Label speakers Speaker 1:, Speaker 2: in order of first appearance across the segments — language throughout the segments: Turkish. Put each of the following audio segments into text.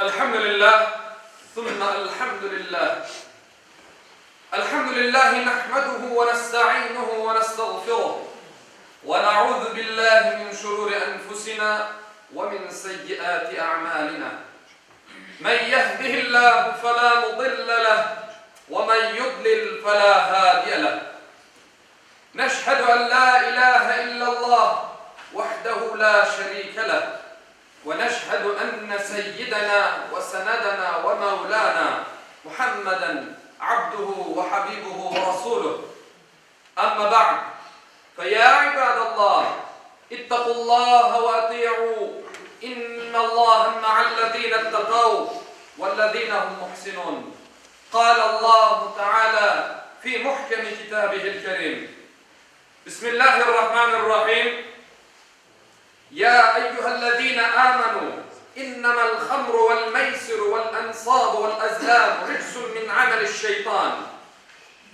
Speaker 1: Elhamdülillah, thumma elhamdülillah. Elhamdülillahi nahmaduhu ve nesta'inuhu ve nestağfiruh. Ve na'udhu billahi min şururi enfusina ve min seyyiati a'malina. Men yehdihillahu fela mudille leh ve men yudlil fela hadiye leh. Neşhedü en la ilahe illallah vahdehu la şerike leh. ونشهد أن سيدنا وسندنا ومولانا محمدا عبده وحبيبه ورسوله أما بعد فيا عباد الله اتقوا الله وأطيعوا إن الله مع الذين اتقوا والذين هم محسنون قال الله تعالى في محكم كتابه الكريم بسم الله الرحمن الرحيم يا أيها الذين آمنوا إنما الخمر والميسر والأنصاب والأزلام رجس من عمل الشيطان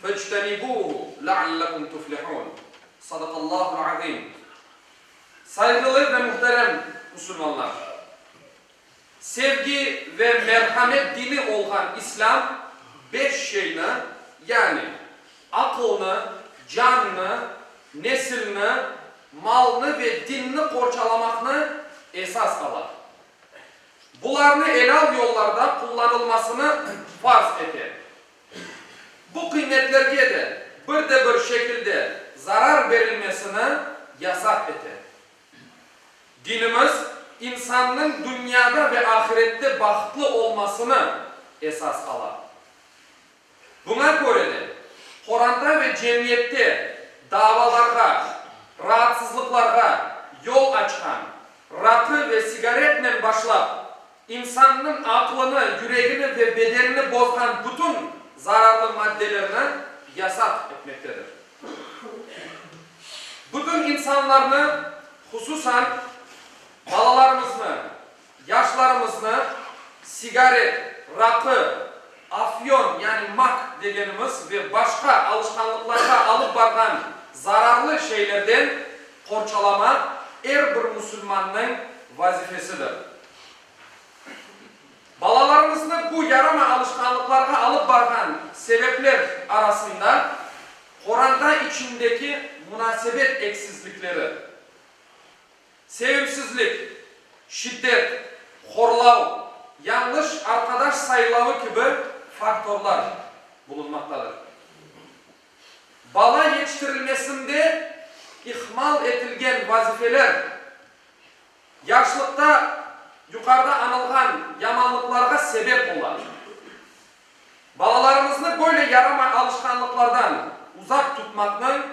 Speaker 1: فاجتنبوه لعلكم تفلحون صدق الله العظيم. Saygılı ve muhterem Müslümanlar, sevgi ve merhamet dini olan İslam 5 şeyini, yani aklını, canını, neslini, malını ve dinini korçalamakını esas alır. Bularını elal yollarda kullanılmasını farz eder. Bu kıymetlerge de bir şekilde zarar verilmesini yasak eder. Dinimiz insanın dünyada ve ahirette bahtlı olmasını esas alır. Buna göre de Kur'an'da ve cemiyette davalarga, rahatsızlıklara yol açan, rakı ve sigaretle başlayıp insanın aklını, yüreğini ve bedenini bozan bütün zararlı maddelerini yasak etmektedir. Bütün insanlarını, hususan balalarımızını, yaşlarımızını sigaret, rakı, afyon yani mak dediğimiz ve başka alışkanlıklara alıp bakan zararlı şeylerden korçalama her bir Müslümanın vazifesidir. Balalarımızı bu yarama alışkanlıklara alıp bakan sebepler arasında Kur'an'da içindeki münasebet eksizlikleri, sevimsizlik, şiddet, horlav, yanlış arkadaş sayılavı gibi faktörler bulunmaktadır. Bala yetiştirilmesinde ihmal edilgen vazifeler, yaşlıkta yukarıda anılgan yamanlıklara sebep olan, balalarımızı böyle yarama alışkanlıklardan uzak tutmanın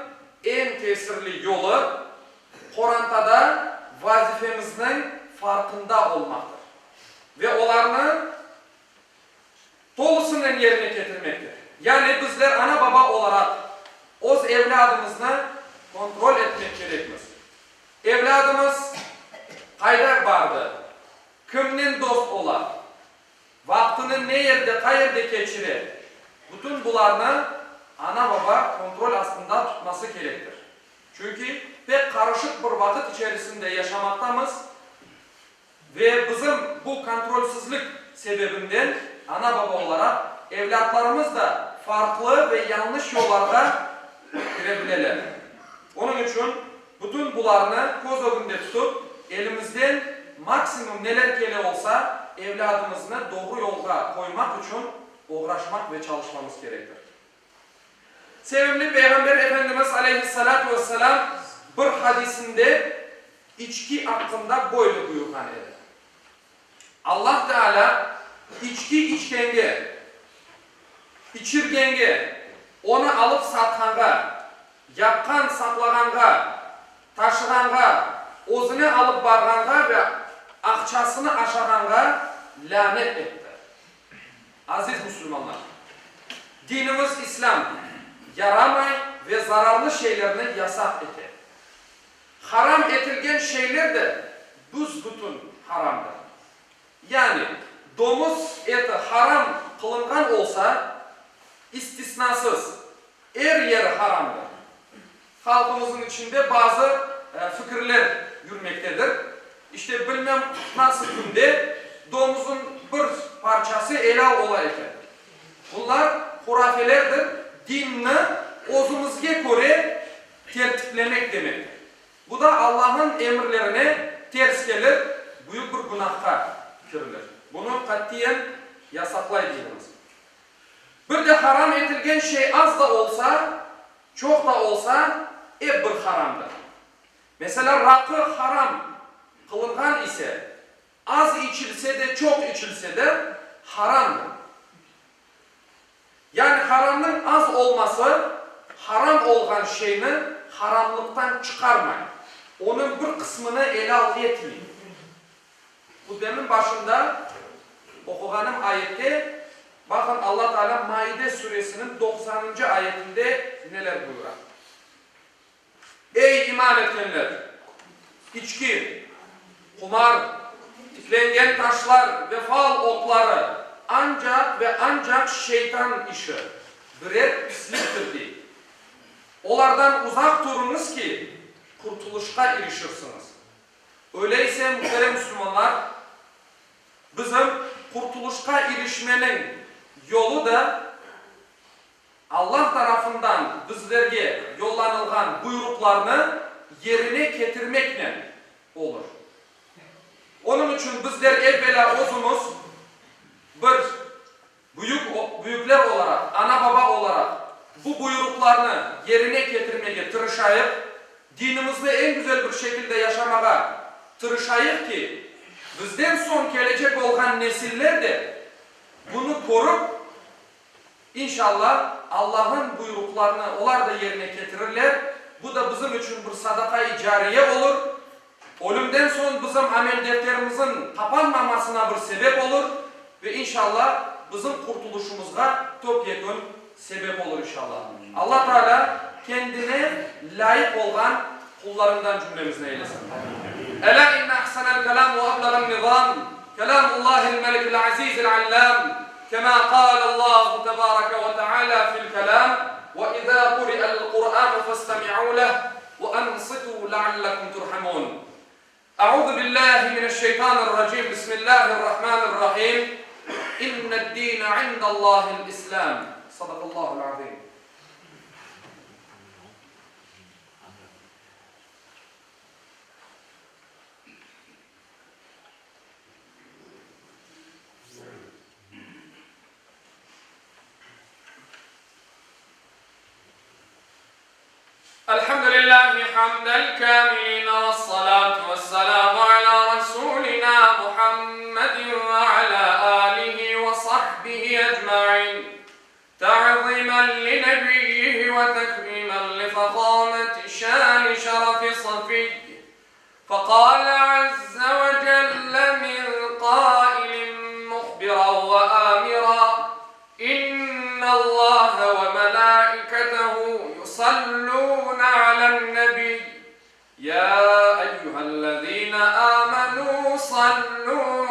Speaker 1: en tesirli yolu, Kur'an'da vazifemizin farkında olmaktır. Ve onlarını dolusunun yerine getirmektir. Yani bizler ana baba olarak oz evladımızı kontrol etmek gerekmez. Evladımız kayda bardı, kimnin dost olar, vaktini ne yerde, kayerde geçirir. Bütün bularını ana baba kontrol aslında tutması gerektir. Çünkü pek karışık bir vakit içerisinde yaşamaktamız ve bizim bu kontrolsüzlük sebebinden ana baba olarak evlatlarımız da farklı ve yanlış yollarda girebilirler. Onun için bütün bularını göz önünde tutup elimizden maksimum neler gele olsa evladımızı doğru yolda koymak için uğraşmak ve çalışmamız gerekir. Sevimli Peygamber Efendimiz Aleyhisselatü Vesselam bir hadisinde içki hakkında böyle buyurgan eder. Allah Teala içki içkenge, içirgenge, onu alıp satkanga, yapkan saklaganga, taşıganga, özüne alıp barganga ve akçasını aşaganga lanet etti. Aziz Müslümanlar, dinimiz İslam yaramay ve zararlı şeylerini yasak eder. Haram etilgen şeyler de büsbütün haramdır. Yani domuz eti haram kılıngan olsa istisnasız her yer haramdır. Halkımızın içinde bazı fikirler yürümektedir. İşte bilmem nasıl günde domuzun bir parçası ele ola eken. Bunlar hurafelerdir. Dinni özümüzge göre tertiplemek demek. Bu da Allah'ın emirlerine ters gelir, büyük bir günahka kirilir. Bunu katiyen yasaklayınız. Bir de haram edilgen şey az da olsa, çok da olsa hep bir haramdır. Mesela rakı haram kılıngan ise, az içilse de çok içilse de haramdır. Yani haramın az olması, haram olan şeyini haramlıktan çıkarmayın. Onun bir kısmını ele etmeyin. Bu demin başında okuganım ayette, bakın Allah Teala Maide suresinin 90. ayetinde neler buyuruyor? Ey iman edenler! İçki, kumar, tiklengen taşlar ve fal okları ancak ve ancak şeytan işi, birer pisliktir değil. Onlardan uzak durunuz ki kurtuluşa erişirsiniz. Öyleyse muhterem Müslümanlar, bizim kurtuluşa erişmenin yolu da Allah tarafından bizlerge yollanılgan buyruklarını yerine getirmekle olur. Onun için bizler evvela özümüz bir büyükler olarak, ana baba olarak bu buyruklarını yerine getirmeye tırışayıp, dinimizde en güzel bir şekilde yaşamaya tırışayıp ki, bizden son gelecek olan nesiller de bunu korup, İnşallah Allah'ın buyruklarını onlar da yerine getirirler. Bu da bizim için bir sadaka-i cariye olur. Ölümden sonra bizim amel defterimizin kapanmamasına bir sebep olur. Ve inşallah bizim kurtuluşumuzga topyekun sebep olur inşallah. Allah Teala kendine layık olan kullarından cümlemizine eylesin. Ela inne ahsanel kelam ve ablagan nizam. Kelamullahil melikil azizil allam. كما قال الله تبارك وتعالى في الكلام وإذا قرئ القرآن فاستمعوا له وأنصتوا لعلكم ترحمون أعوذ بالله من الشيطان الرجيم بسم الله الرحمن الرحيم إن الدين عند الله الإسلام صدق الله العظيم. الحمد لله حمد الكاملين والصلاة والسلام على رسولنا محمد وعلى آله وصحبه أجمعين تعظيما لنبيه وتكريما لفخامة شان شرف صفي فقال عز وجل من قائل مخبرا وآمرا إن الله وملائكته يصلون على النبي يا أيها الذين آمنوا صلوا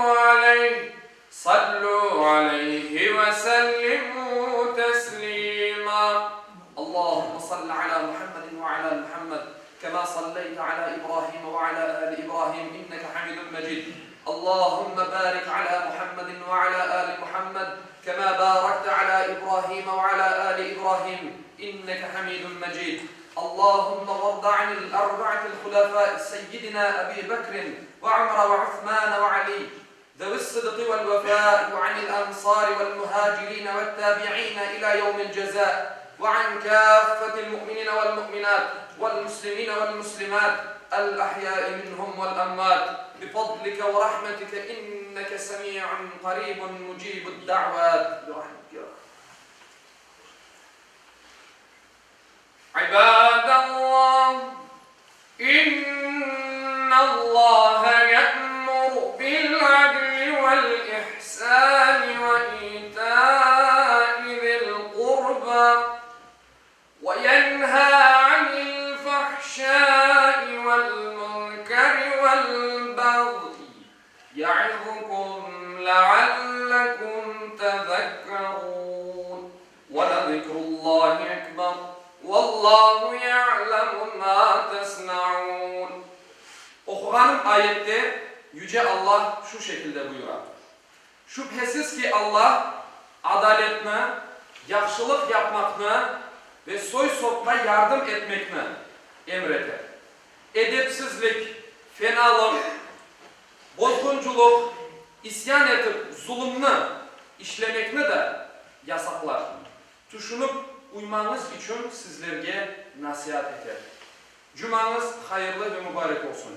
Speaker 1: عليه وسلموا تسليما اللهم صل على محمد وعلى آل محمد كما صليت على إبراهيم وعلى آل إبراهيم إنك حميد مجيد اللهم بارك على محمد وعلى آل محمد كما باركت على إبراهيم وعلى آل إبراهيم إنك حميد مجيد اللهم وارض عن الأربعة الخلفاء سيدنا أبي بكر وعمر وعثمان وعلي ذوي الصدق والوفاء وعن الأنصار والمهاجرين والتابعين إلى يوم الجزاء وعن كافة المؤمنين والمؤمنات والمسلمين والمسلمات الأحياء منهم والأموات بفضلك ورحمتك إنك سميع قريب مجيب الدعوات برحمتك. عباد الله إن الله يأمر بالعدل والإحسان وإيتاء ذي القربى وينهى عن الفحشاء والمنكر والبغي يعظكم لعلكم تذكرون ولذكر الله أكبر والله يعلم ما تصنعون. Okuganım ayette Yüce Allah şu şekilde buyuruyor. Şüphesiz ki Allah adaletni, yaxşılık yapmakni ve soy sopma yardım etmekni emreder. Edepsizlik, fenalık, bozgunculuk, isyan etip zulümni işlemekni de yasaklar. Düşünüp uymanız için sizlerge nasihat eder. Cumanız hayırlı ve mübarek olsun.